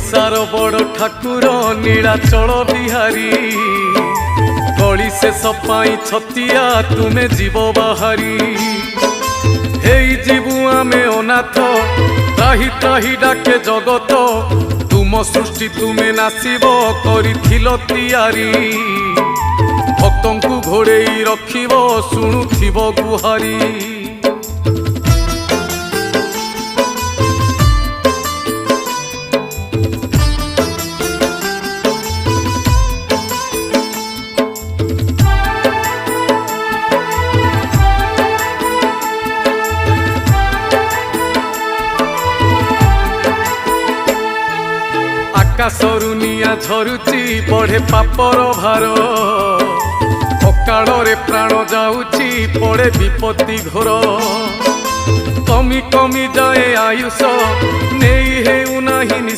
ओडिशार बड़ ठाकुर नीलाचल बिहारी गली से सपाई छतिया तुमे जीव बाहारी हेई जीवु आमे अनाथ त्राही त्राही डाके जगत तुम सृष्टि तुमे नासिब करिथिल तियारी भक्तंकु घोड़ेई रखिब शुणुथिब गुहारी आकाशरु निया झरुची बढ़े पापर भार अकाଳରେ प्राण जाऊची पड़े विपत्ति घोर कमी कमी जाए आयुष नहीं हेउ नाही